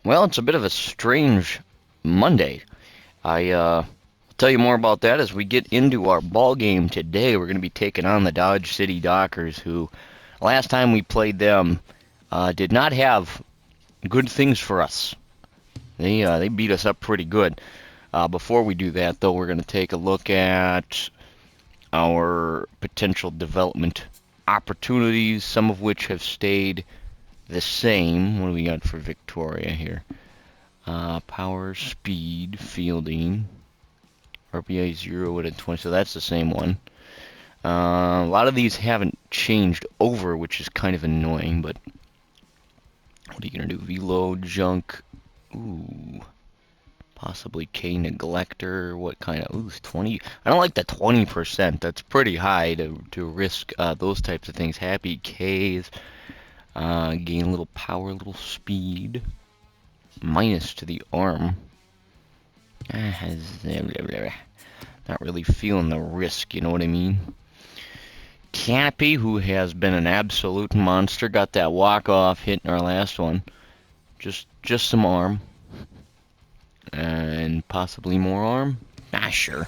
Well, it's a bit of a strange Monday. I'll tell you more about that as we get into our ball game today. We're going to be taking on the Dodge City Dockers, who last time we played them did not have good things for us. They beat us up pretty good. Before we do that, though, we're going to take a look at our potential development opportunities, some of which have stayed the same. What do we got for Victoria here? Power, speed, fielding, RPI 0 at 20, so that's the same one. A lot of these haven't changed over, which is kind of annoying, but what are you going to do? Velo, junk, ooh, possibly K neglector, what kind of, ooh, 20, I don't like the 20%, that's pretty high to risk those types of things. Happy Ks, gain a little power, a little speed, minus to the arm. Not really feeling the risk, you know what I mean? Canopy, who has been an absolute monster, got that walk-off hit in our last one. Just some arm. And possibly more arm? Sure.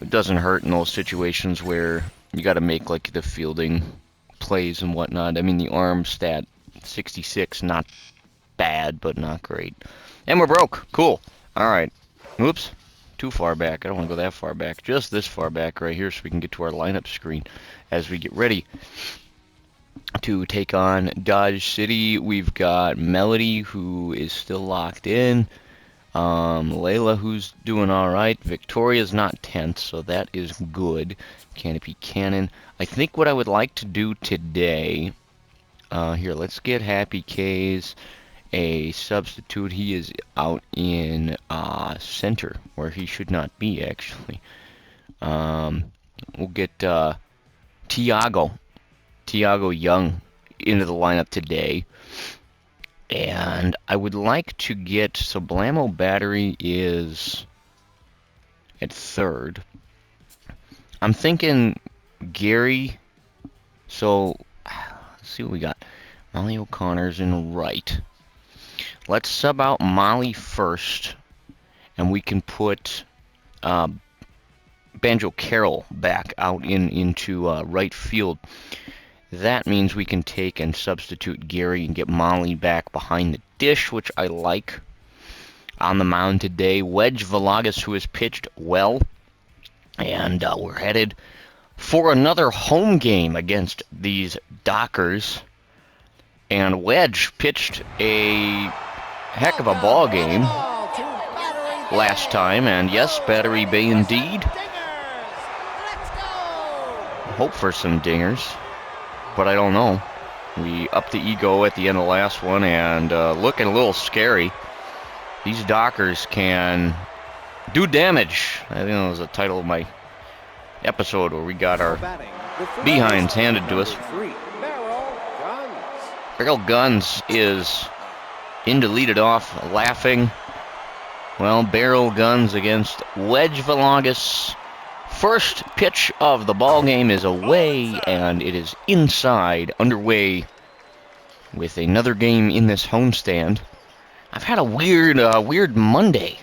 It doesn't hurt in those situations where you gotta make, like, the fielding plays and whatnot. I mean, the arm stat, 66, not bad, but not great. And we're broke. Cool. Alright. Oops. Too far back. I don't want to go that far back. Just this far back right here so we can get to our lineup screen as we get ready to take on Dodge City. We've got Melody, who is still locked in. Layla, who's doing alright. Victoria's not tense, so that is good. Canopy Cannon. I think what I would like to do today... here, let's get Happy K's a substitute. He is out in center, where he should not be, actually. We'll get Tiago Young into the lineup today. And I would like to get, so Blamo Battery is at third. I'm thinking Gary, so let's see what we got. Molly O'Connor's in right. Let's sub out Molly first, and we can put Banjo Carroll back out into right field. That means we can take and substitute Gary and get Molly back behind the dish, which I like. On the mound today, Wedge Velagas, who has pitched well, and we're headed for another home game against these Dockers. And Wedge pitched a heck of a ball game last time, and yes, Battery Bay indeed. Hope for some dingers, but I don't know. We upped the ego at the end of the last one, and looking a little scary. These Dockers can do damage. I think that was the title of my episode where we got our behinds handed to us. Barrel Guns is in to lead it off, laughing. Well, Barrel Guns against Wedge Velagas. First pitch of the ball game is away, and it is inside, underway with another game in this homestand. I've had a weird Monday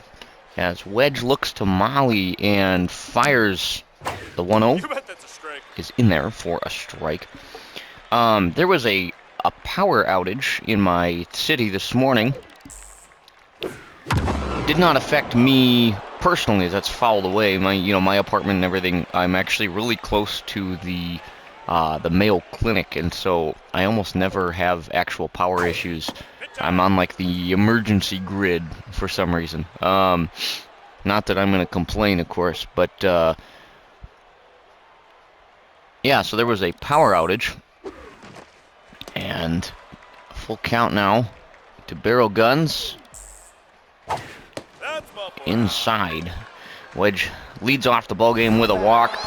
as Wedge looks to Molly and fires the 1-0. Is in there for a strike. There was a power outage in my city this morning. Did not affect me personally, as that's fouled away. My apartment and everything. I'm actually really close to the Mayo Clinic, and so I almost never have actual power issues. I'm on like the emergency grid for some reason. Not that I'm gonna complain, of course, but yeah. So there was a power outage. And full count now to Barrel Guns. Inside. Wedge leads off the ballgame with a walk.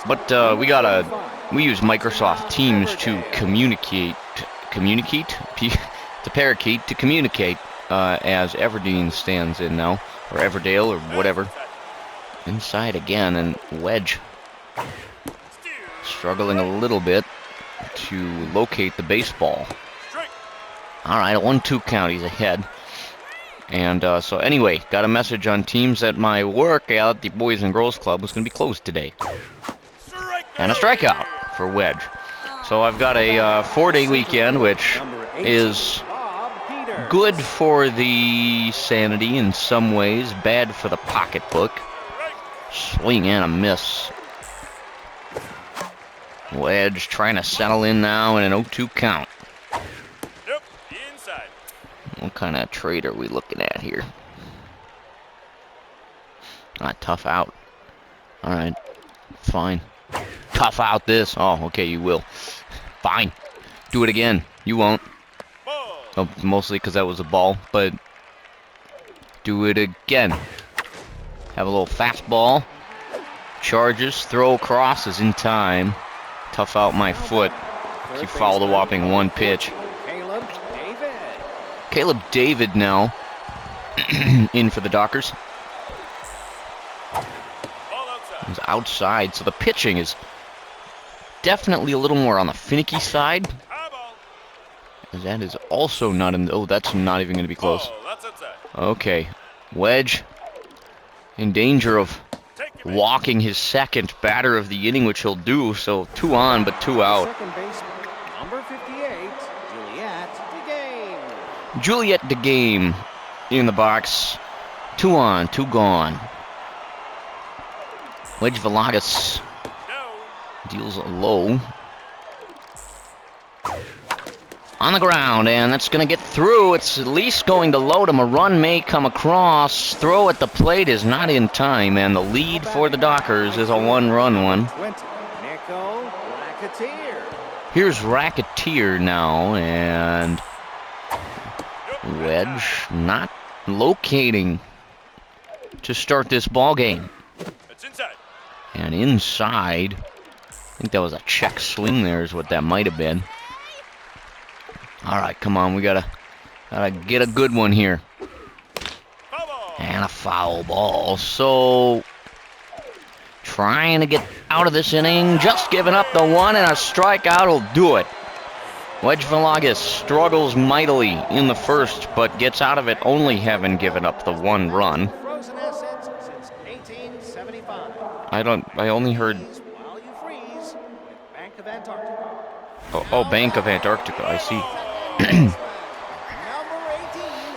But we use Microsoft Teams to communicate as Everdeen stands in now, or Everdale, or whatever. Inside again, and Wedge struggling a little bit to locate the baseball. All right, a 1-2 count. He's ahead. And so anyway, got a message on Teams that my work at the Boys and Girls Club was going to be closed today. And a strikeout for Wedge. So I've got a 4-day weekend, which is good for the sanity in some ways, bad for the pocketbook. Swing and a miss. Wedge trying to settle in now in an 0-2 count. What kind of trade are we looking at here? Tough out. All right, fine. Tough out this. Oh, okay, you will. Fine. Do it again. You won't. Oh, mostly because that was a ball, but do it again. Have a little fastball. Charges. Throw across is in time. Tough out my foot. He fouled a whopping 1 pitch. Caleb David now in for the Dockers. He's outside, so the pitching is definitely a little more on the finicky side. That is also not in. Oh, that's not even going to be close. Okay, Wedge in danger of walking his second batter of the inning, which he'll do. So 2 on, but 2 out. Number 58, Juliet DeGame in the box. 2 on, 2 gone. Wedge Velagas deals low. On the ground, and that's going to get through. It's at least going to load him. A run may come across. Throw at the plate is not in time, and the lead for the Dockers is a 1-run one. Here's Racketeer now, and Wedge not locating to start this ball game. And inside, I think that was a check swing there is what that might have been. All right, come on, we gotta get a good one here. And a foul ball. So trying to get out of this inning, just giving up the 1, and a strikeout will do it. Wedge Velagas struggles mightily in the first, but gets out of it only having given up the 1 run. I only heard. Oh, Bank of Antarctica, I see.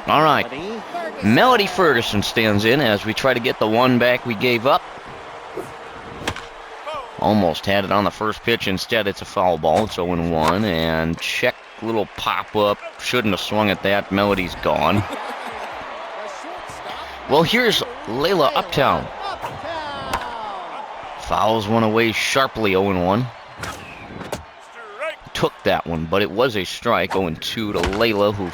All right. Melody Ferguson stands in as we try to get the 1 back we gave up. Almost had it on the first pitch. Instead, it's a foul ball. It's 0-1. And check, little pop-up. Shouldn't have swung at that. Melody's gone. Well, here's Layla Uptown. Fouls one away sharply, 0-1. Took that one, but it was a strike. 0-2 to Layla, who's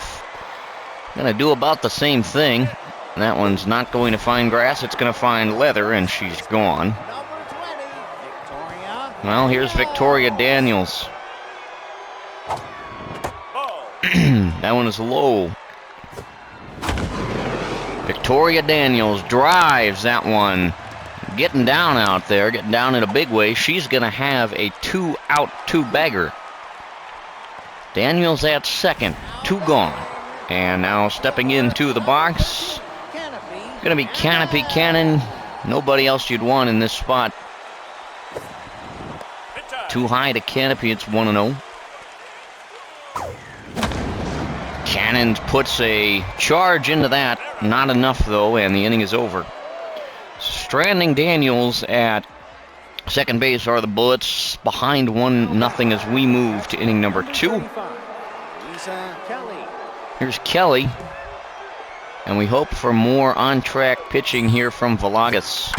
going to do about the same thing. That one's not going to find grass. It's going to find leather, and she's gone. Well, here's Victoria Daniels. That one is low. Victoria Daniels drives that one. Getting down out there, getting down in a big way. She's going to have a 2-out, 2-bagger. Daniels at second, 2 gone. And now stepping into the box, going to be Canopy Cannon. Nobody else you'd want in this spot. Too high to Canopy, it's 1-0. Cannon puts a charge into that. Not enough, though, and the inning is over. Stranding Daniels at second base are the Bullets. Behind 1-0 as we move to inning number 2. Here's Kelly. And we hope for more on-track pitching here from Velagas.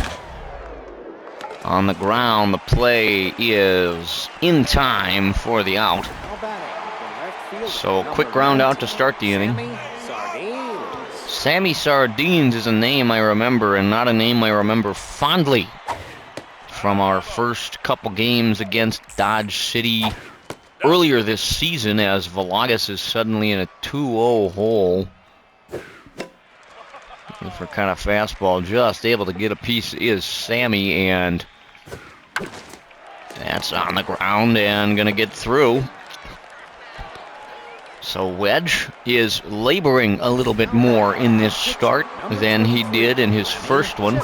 On the ground, the play is in time for the out. So quick ground out to start the inning. Sammy Sardines is a name I remember, and not a name I remember fondly from our first couple games against Dodge City earlier this season, as Velagas is suddenly in a 2-0 hole. For kind of fastball, just able to get a piece is Sammy, and that's on the ground and gonna get through. So Wedge is laboring a little bit more in this start than he did in his first one.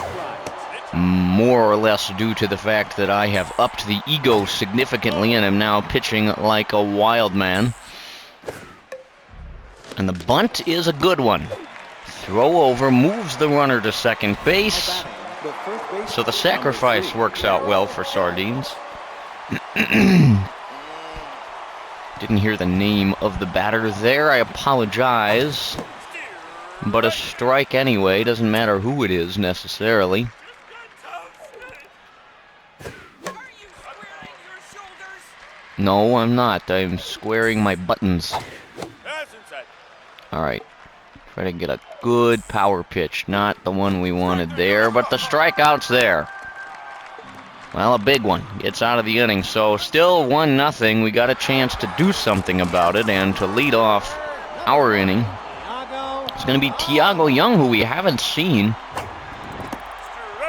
More or less due to the fact that I have upped the ego significantly and am now pitching like a wild man. And the bunt is a good one. Throw over, moves the runner to second base. So the sacrifice works out well for Sardines. Didn't hear the name of the batter there. I apologize. But a strike anyway. Doesn't matter who it is necessarily. No, I'm not. I'm squaring my buttons. Alright. Try to get a good power pitch. Not the one we wanted there, but the strikeout's there. Well, a big one. Gets out of the inning. So still 1-0. We got a chance to do something about it, and to lead off our inning, it's going to be Tiago Young, who we haven't seen.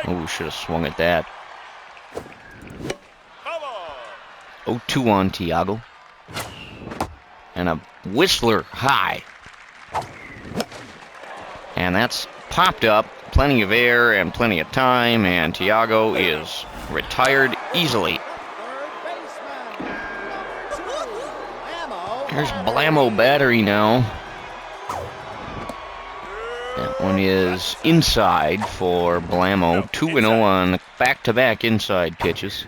Oh, we should have swung at that. 0-2 on Tiago. And a Whistler high. And that's popped up. Plenty of air and plenty of time, and Tiago is retired easily. Here's Blamo battery now. That one is inside for Blamo. 2-0 on back-to-back inside pitches.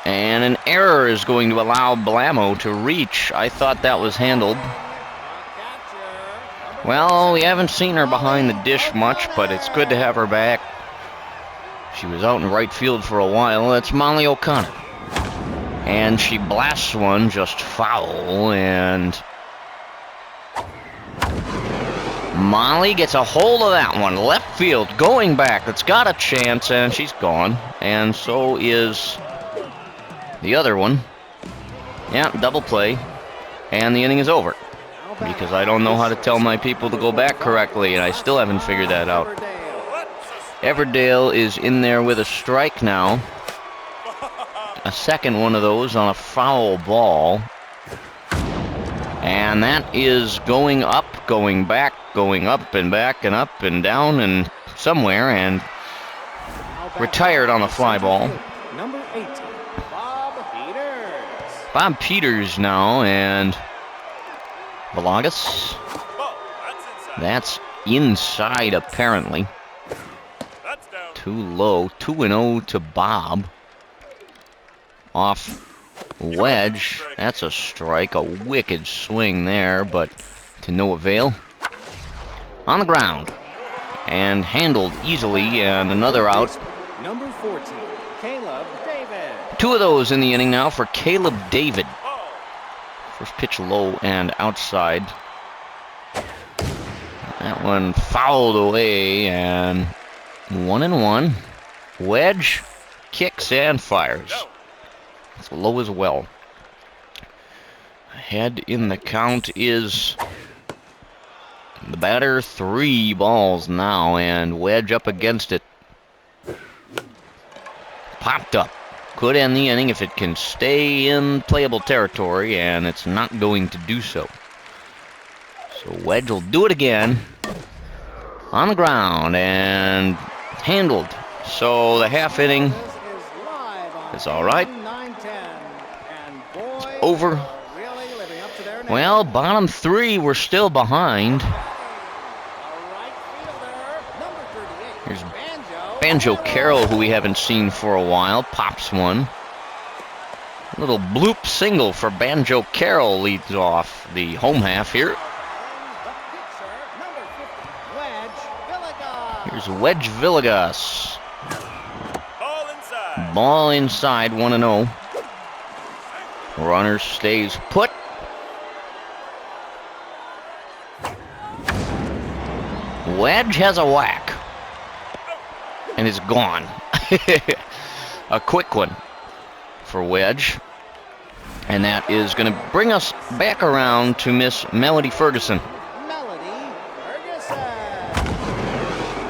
And an error is going to allow Blamo to reach. I thought that was handled. Well, we haven't seen her behind the dish much, but it's good to have her back. She was out in right field for a while. That's Molly O'Connor. And she blasts one just foul, and Molly gets a hold of that one. Left field, going back. It's got a chance, and she's gone. And so is the other one. Yeah, double play. And the inning is over. Because I don't know how to tell my people to go back correctly, and I still haven't figured that out. Everdale is in there with a strike now. A second one of those on a foul ball. And that is going up, going back, going up and back and up and down and somewhere, and retired on a fly ball. Number 18, Bob Peters. Bob Peters now, and Valagas. That's inside apparently. Too low. 2-0 to Bob. Off Wedge. That's a strike. A wicked swing there, but to no avail. On the ground. And handled easily, and another out. Number 14, Caleb David. Two of those in the inning now for Caleb David. First pitch low and outside. That one fouled away, and 1-1. Wedge kicks and fires. It's low as well. Ahead in the count is the batter. 3 balls now, and Wedge up against it. Popped up. Could end the inning if it can stay in playable territory, and it's not going to do so. So Wedge will do it again. On the ground, and handled. So the half inning is all right. It's over. Well, bottom 3 we're still behind. Here's Banjo Carroll, who we haven't seen for a while, pops one. A little bloop single for Banjo Carroll leads off the home half here. Here's Wedge Villegas. Ball inside, 1-0. Runner stays put. Wedge has a whack. And it's gone. A quick one for Wedge. And that is going to bring us back around to Miss Melody Ferguson.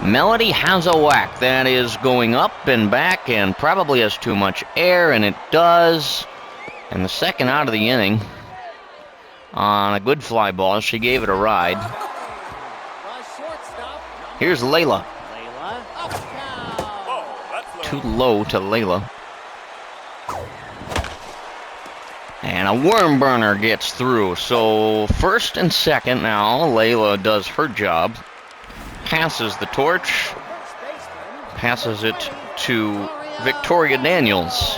Melody has a whack. That is going up and back and probably has too much air, and it does. And the second out of the inning on a good fly ball. She gave it a ride. Here's Layla. Too low to Layla. And a worm burner gets through. So first and second now. Layla does her job. Passes the torch. Passes it to Victoria Daniels.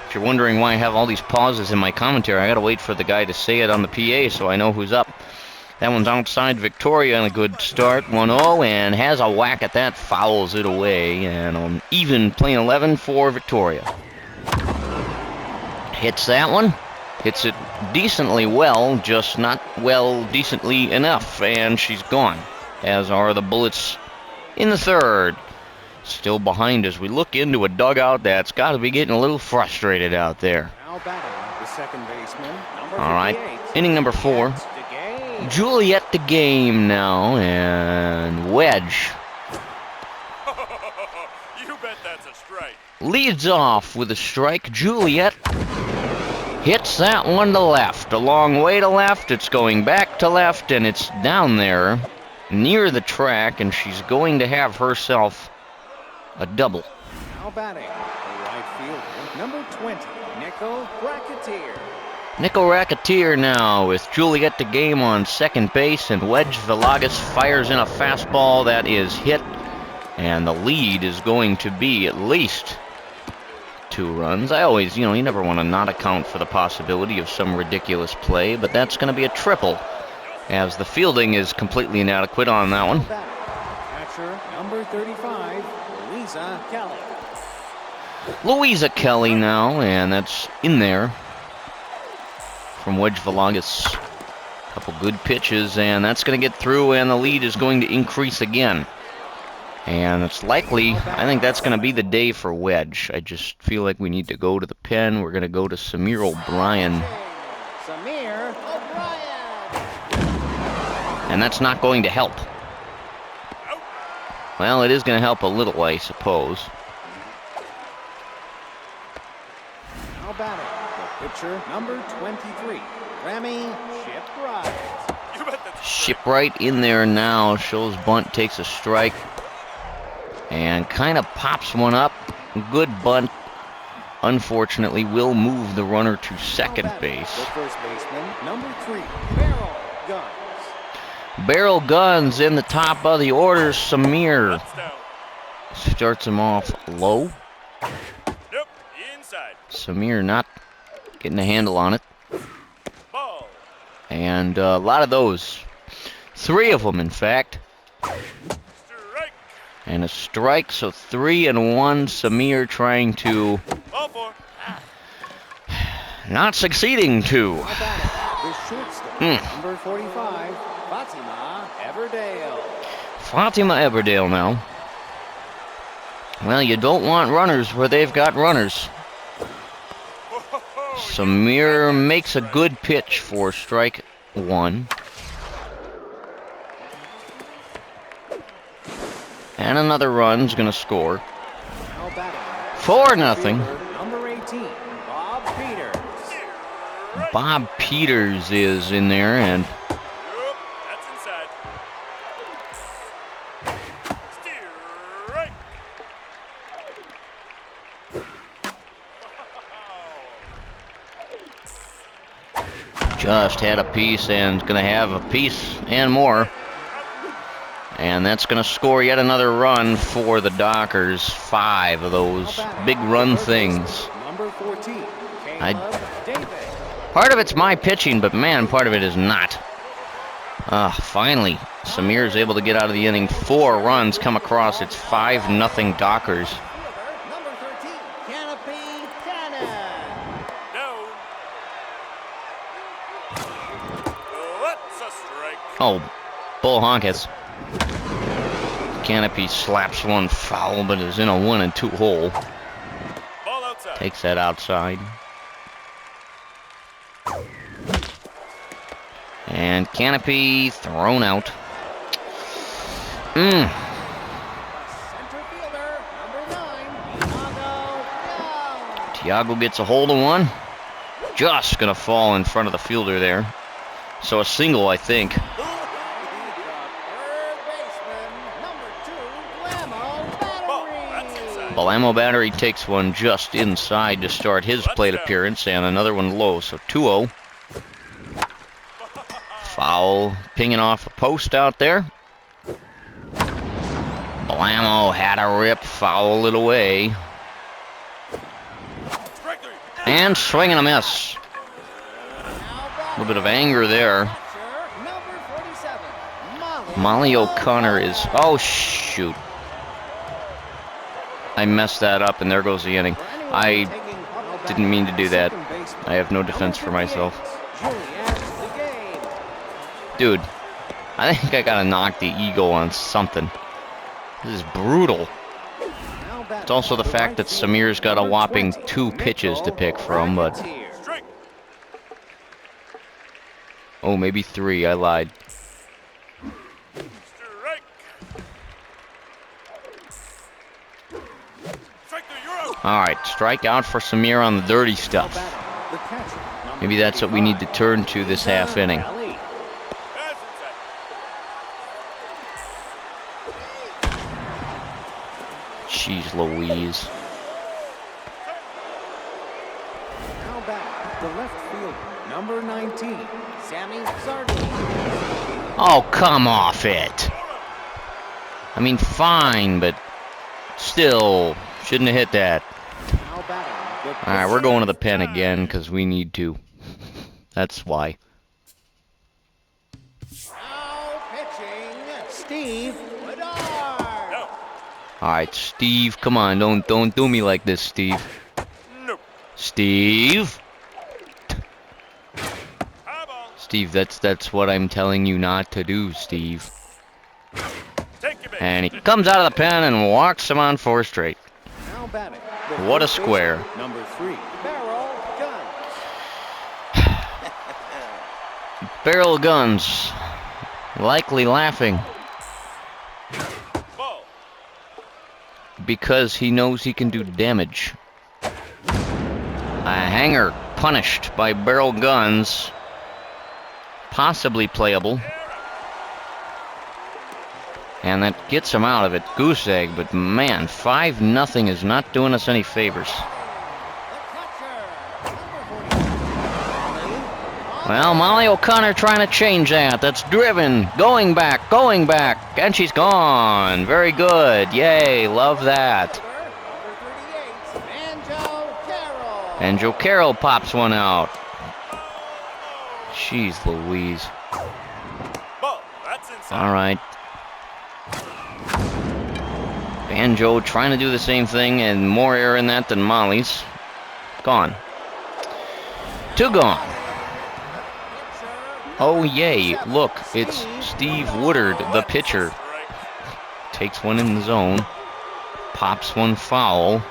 If you're wondering why I have all these pauses in my commentary, I gotta wait for the guy to say it on the PA so I know who's up. That one's outside Victoria, and a good start, 1-0, and has a whack at that, fouls it away, and even playing 11 for Victoria. Hits that one, hits it decently well, just not well decently enough, and she's gone, as are the Bullets in the third. Still behind as we look into a dugout that's got to be getting a little frustrated out there. Now batting, the second baseman, number All right, 58, inning number 4. Juliet the game now, and Wedge You bet that's a strike. leads off with a strike. Juliet hits that one to left, a long way to left. It's going back to left, and it's down there near the track, and she's going to have herself a double. Now batting, the right fielder, number 20, Nickel Racketeer. Nickel Racketeer now with Juliet the game on second base, and Wedge Villegas fires in a fastball that is hit, and the lead is going to be at least 2 runs. I always, you never want to not account for the possibility of some ridiculous play, but that's going to be a triple, as the fielding is completely inadequate on that one. Catcher, number 35, Louisa Kelly. Louisa Kelly now, and that's in there from Wedge Villegas. A couple good pitches, and that's going to get through, and the lead is going to increase again. And it's likely, I think that's going to be the day for Wedge. I just feel like we need to go to the pen. We're going to go to Samir O'Brien. Samir O'Brien. And that's not going to help. Well, it is going to help a little, I suppose. Now batting, the pitcher, number 23, Remy Shipwright. You bet that's a strike. Shipwright in there now. Shows bunt, takes a strike, and kind of pops one up. Good bunt. Unfortunately, will move the runner to second Now batting, base. the first baseman, number 3, Barrel Guns. Barrel Guns in the top of the order. Samir That's down. starts him off low. Nope, inside. Samir not getting a handle on it. Ball. And a lot of those. 3 of them, in fact. Strike. And a strike, so 3-1. Samir trying to, Ball 4. not succeeding to. Now batting, the shortstop, number 45, Fatima Everdale. Fatima Everdale now. Well, you don't want runners where they've got runners. Samir makes a good pitch for strike 1. And another run's going to score. Now batting, 4-0. number 18, Bob Peters. Bob Peters is in there, and Yep, that's inside. Strike. just had a piece and going to have a piece and more. And that's going to score yet another run for the Dockers. 5 of those big run things. Number 14, I- Caleb Davis. Part of it's my pitching, but man, part of it is not. Finally, Samir is able to get out of the inning. 4 runs come across. It's 5-0 Dockers. Number 13, Canopy Cannon. No. That's a strike. Oh, Bull Honkus. Canopy slaps one foul, but is in a 1-2 hole. Ball outside. Takes that outside. And Canopy thrown out. Center fielder, number 9, Tiago gets a hold of one. Just gonna fall in front of the fielder there. So a single, I think. Third baseman, number 2, Battery. Balamo Battery takes one just inside to start his plate appearance, and another one low, so 2-0. Foul, pinging off a post out there. Balamo had a rip, foul it away. And swing and a miss. A little bit of anger there. Number 47, Molly O'Connor is... Oh, shoot. I messed that up, and there goes the inning. I didn't mean to do that. I have no defense for myself. Dude, I think I gotta knock the ego on something. This is brutal. It's also the fact that Samir's got a whopping 2 pitches to pick from, but... Oh, maybe 3. I lied. Alright, strikeout for Samir on the dirty stuff. Maybe that's what we need to turn to this half inning. Jeez Louise. Now back, the left fielder, number 19, Sammy Zardi. Oh, come off it. I mean, fine, but still, shouldn't have hit that. Alright, we're going to the pen again, because we need to. That's why. Now pitching, Steve Woodard. Alright, Steve, come on, don't do me like this, Steve. Steve? Steve, that's what I'm telling you not to do, Steve. And he comes out of the pen and walks him on 4 straight. Now batting, What a square. number 3, Barrel Gun. Barrel Guns. Likely laughing. Because he knows he can do damage. A hanger punished by Barrel Guns. Possibly playable. And that gets him out of it. Goose egg, but man, 5-0 is not doing us any favors. Well, Molly O'Connor trying to change that. That's driven. Going back. And she's gone. Very good. Yay, love that. And Joe Carroll pops one out. Jeez Louise. All right. Banjo trying to do the same thing, and more air in that than Molly's. Gone. 2 gone. Oh, yay. Look, it's Steve Woodard, the pitcher. Takes one in the zone. Pops one foul.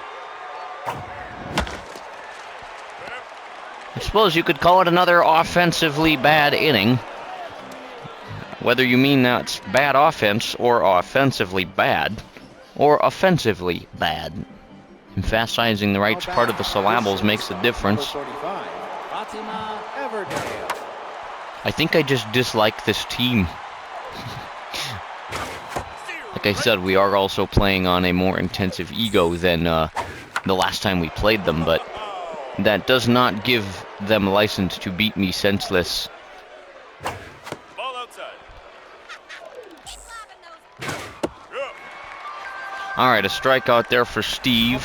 I suppose you could call it another offensively bad inning. Whether you mean that's bad offense or offensively bad, or offensively bad. Emphasizing the right part of the syllables makes a difference. I think I just dislike this team. Like I said, we are also playing on a more intensive ego than the last time we played them, but that does not give them license to beat me senseless. Alright, a strikeout there for Steve.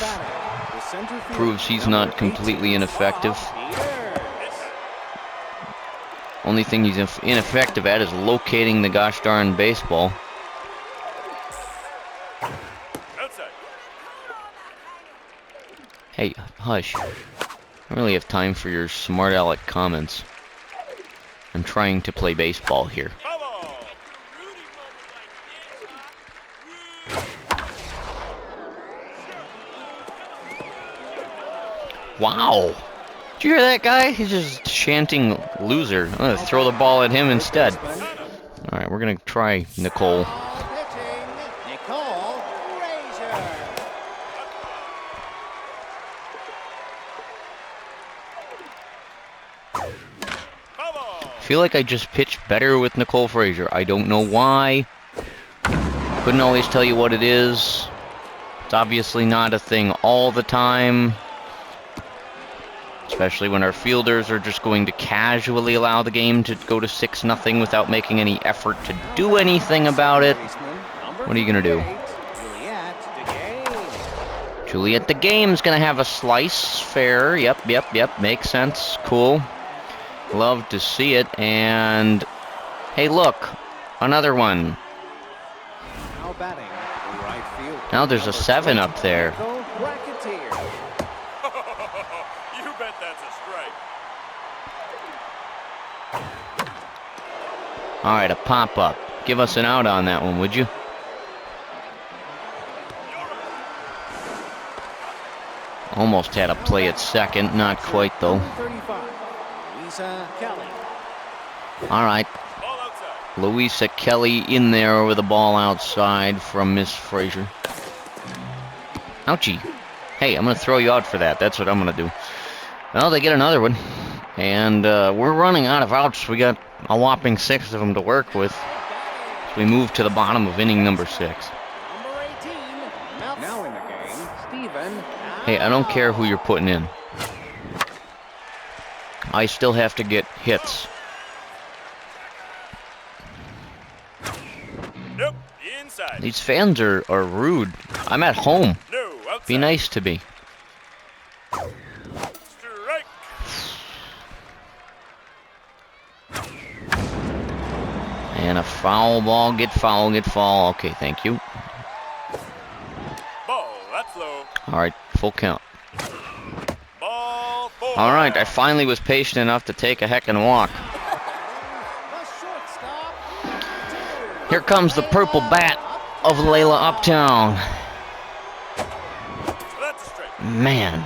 Proves he's not completely ineffective. Only thing he's ineffective at is locating the gosh darn baseball. Hey, hush. I don't really have time for your smart aleck comments. I'm trying to play baseball here. Wow! Did you hear that guy? He's just chanting loser. I'm gonna throw the ball at him instead. Alright, we're gonna try Nicole. feel like I just pitched better with Nicole Frazier. I don't know why. Couldn't always tell you what it is. It's obviously not a thing all the time. Especially when our fielders are just going to casually allow the game to go to 6-0 without making any effort to do anything about it. What are you going to do? Juliet the Game's going to have a slice. Fair. Yep. Makes sense. Cool. Love to see it. And hey, look. Another one. Now there's a 7 up there. You bet that's a strike. Alright, a pop-up. Give us an out on that one, would you? Almost had a play at second. Not quite, though. Alright. Louisa Kelly in there with a ball outside from Miss Frazier. Ouchie. Hey, I'm going to throw you out for that. That's what I'm going to do. Well, they get another one. And we're running out of outs. We got a whopping 6 of them to work with. So we move to the bottom of inning number 6. Now in the game, Steven. Hey, I don't care who you're putting in. I still have to get hits. Nope, inside. These fans are rude. I'm at home. No, outside. Be nice to me. Strike. And a foul ball. Get foul, get foul. Okay, thank you. Ball, that's low. Alright, full count. Ball 4. Alright, I finally was patient enough to take a heckin' walk. Here comes the purple bat of Layla Uptown. That's a strike. Man.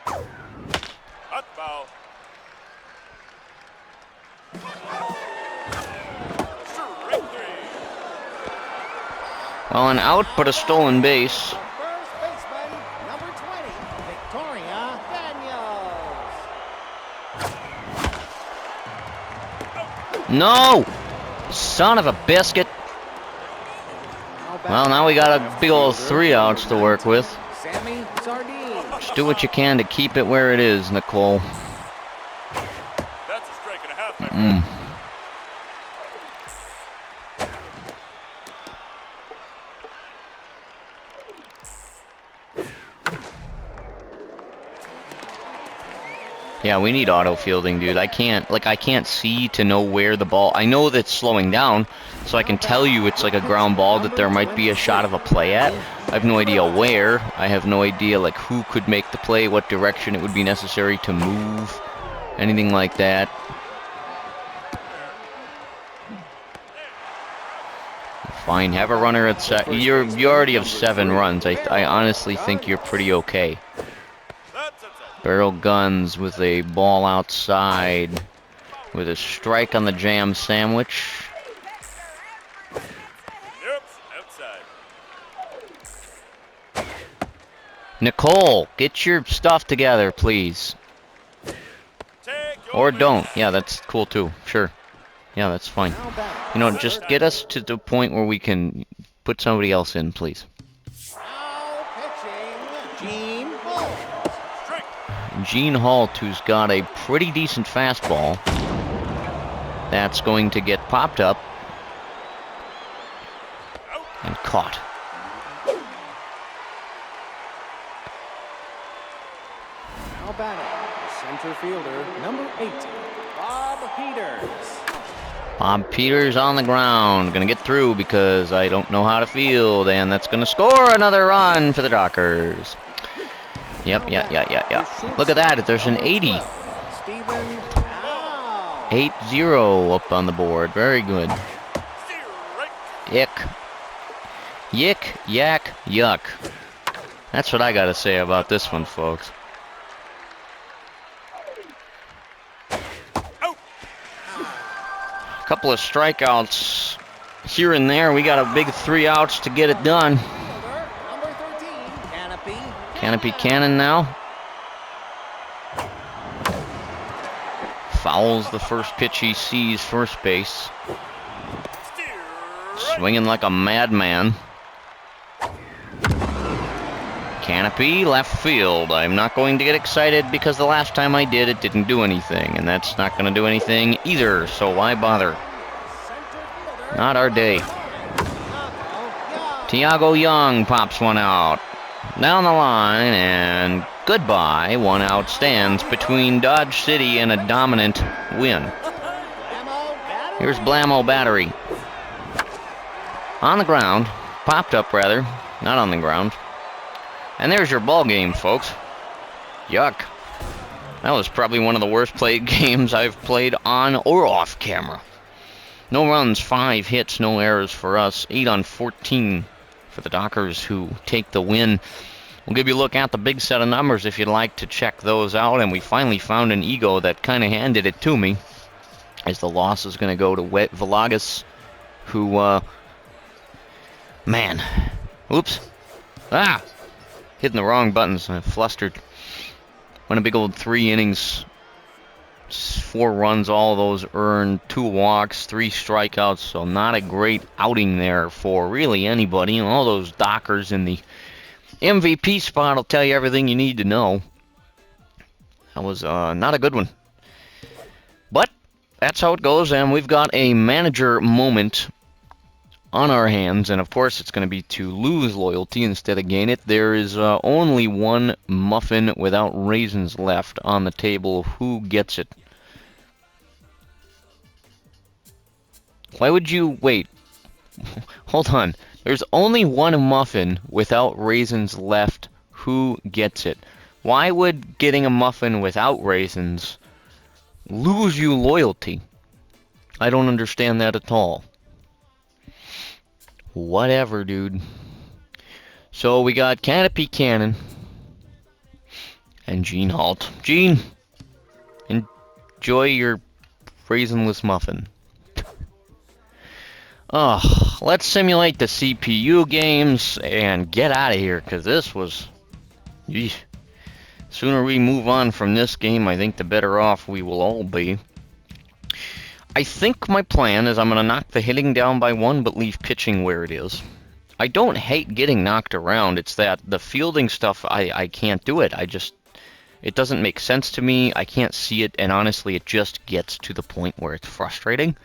Hot foul. Strike 3. Well, an out, but a stolen base. First baseman, number 20, Victoria Daniels. No! Son of a biscuit. Well, now we got a big old 3 outs to work with. Sammy Sardine. Just do what you can to keep it where it is, Nicole. That's a strike and a half, my friend. Yeah, we need auto fielding, dude. I can't see to know where the ball... I know that it's slowing down, so I can tell you it's like a ground ball that there might be a shot of a play at. I have no idea where. I have no idea, like, who could make the play, what direction it would be necessary to move, anything like that. Fine, have a runner at you already have 7 runs. I honestly think you're pretty okay. Barrel guns with a ball outside with a strike on the jam sandwich. Yep, outside. Nicole, get your stuff together, please. Or don't. Yeah, that's cool too. Sure. Yeah, that's fine. You know, just get us to the point where we can put somebody else in, please. Now pitching, Gene Holt. Gene Holt, who's got a pretty decent fastball. That's going to get popped up and caught. Now batting, the center fielder, number 18, Bob Peters. Bob Peters on the ground. Gonna get through because I don't know how to field, and that's gonna score another run for the Dockers. Yep. Look at that. There's an 80. 8-0 up on the board. Very good. Ick. Yick, yak, yuck. That's what I gotta say about this one, folks. A couple of strikeouts here and there. We got a big 3 outs to get it done. Canopy Cannon now. fouls the first pitch he sees, first base. Steer. Swinging like a madman. Canopy, left field. I'm not going to get excited because the last time I did, it didn't do anything. And that's not going to do anything either, so why bother? Not our day. Tiago Young pops one out. Down the line, and goodbye. One out stands between Dodge City and a dominant win. Here's Blammo Battery. On the ground. Popped up, rather. Not on the ground. And there's your ball game, folks. Yuck. That was probably one of the worst played games I've played on or off camera. No runs, 5 hits, no errors for us. 8 on 14 for the Dockers, who take the win. We'll give you a look at the big set of numbers if you'd like to check those out. And we finally found an ego that kind of handed it to me, as the loss is going to go to Velagas, who, man, oops, hitting the wrong buttons. I'm flustered. Went a big old 3 innings, 4 runs, all those earned, 2 walks, 3 strikeouts, so not a great outing there for really anybody. And all those Dockers in the MVP spot will tell you everything you need to know. That was not a good one. But that's how it goes, and we've got a manager moment on our hands, and of course it's going to be to lose loyalty instead of gain it. There is only one muffin without raisins left on the table. Who gets it? Why would you wait? Hold on. There's only one muffin without raisins left. Who gets it? Why would getting a muffin without raisins lose you loyalty? I don't understand that at all. Whatever, dude. So we got Canopy Cannon and Gene Halt. Gene, enjoy your raisinless muffin. Let's simulate the CPU games and get out of here, because this was... Yeesh. Sooner we move on from this game, I think the better off we will all be. I think my plan is I'm going to knock the hitting down by 1, but leave pitching where it is. I don't hate getting knocked around. It's that the fielding stuff, I can't do it. It doesn't make sense to me. I can't see it, and honestly, it just gets to the point where it's frustrating.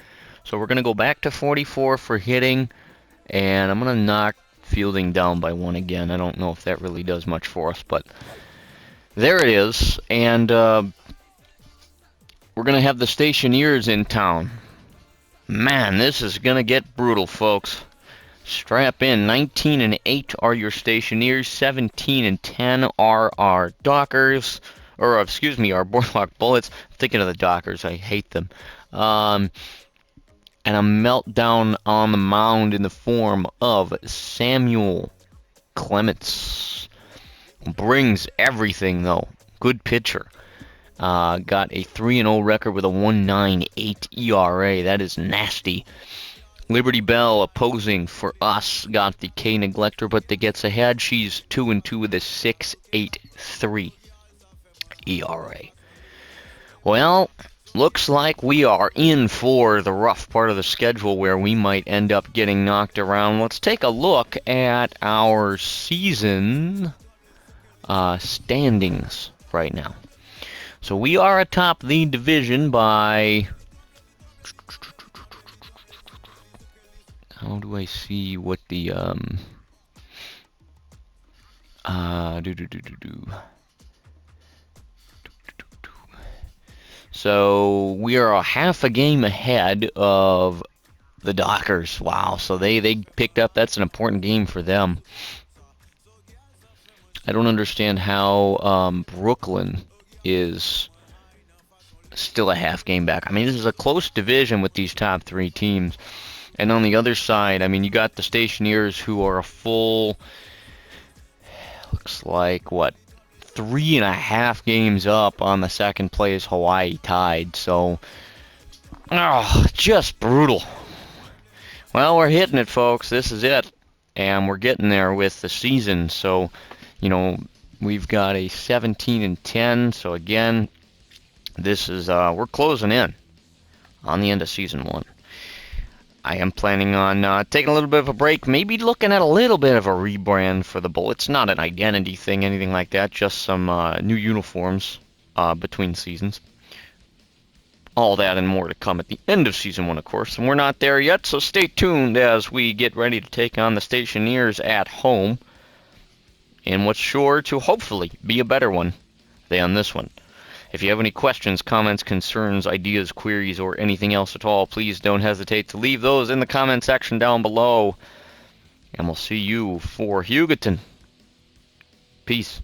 So we're going to go back to 44 for hitting, and I'm going to knock fielding down by 1 again. I don't know if that really does much for us, but there it is. And we're going to have the Stationeers in town. Man, this is going to get brutal, folks. Strap in. 19-8 are your Stationeers. 17-10 are our Dockers. Or, excuse me, our Boardwalk Bullets. I'm thinking of the Dockers. I hate them. And a meltdown on the mound in the form of Samuel Clements. Brings everything, though. Good pitcher. Got a 3-0 record with a 1.98 ERA. That is nasty. Liberty Bell opposing for us got the K neglector, but that gets ahead. She's 2-2 with a 6.83 ERA. Well, looks like we are in for the rough part of the schedule where we might end up getting knocked around. Let's take a look at our season standings right now. So we are atop the division by... How do I see what the... So we are a half a game ahead of the Dockers. Wow, so they picked up. That's an important game for them. I don't understand how Brooklyn is still a half game back. I mean, this is a close division with these top 3 teams. And on the other side, I mean, you got the Stationeers, who are a full, looks like, what, 3.5 games up on the second place Hawaii Tide. So, just brutal. Well, we're hitting it, folks. This is it. And we're getting there with the season. So, you know, we've got a 17-10. So, again, this is we're closing in on the end of season 1. I am planning on taking a little bit of a break, maybe looking at a little bit of a rebrand for the Bull. It's not an identity thing, anything like that, just some new uniforms between seasons. All that and more to come at the end of season 1, of course. And we're not there yet, so stay tuned as we get ready to take on the Stationeers at home in what's sure to hopefully be a better one than this one. If you have any questions, comments, concerns, ideas, queries, or anything else at all, please don't hesitate to leave those in the comment section down below. And we'll see you for Hugoton. Peace.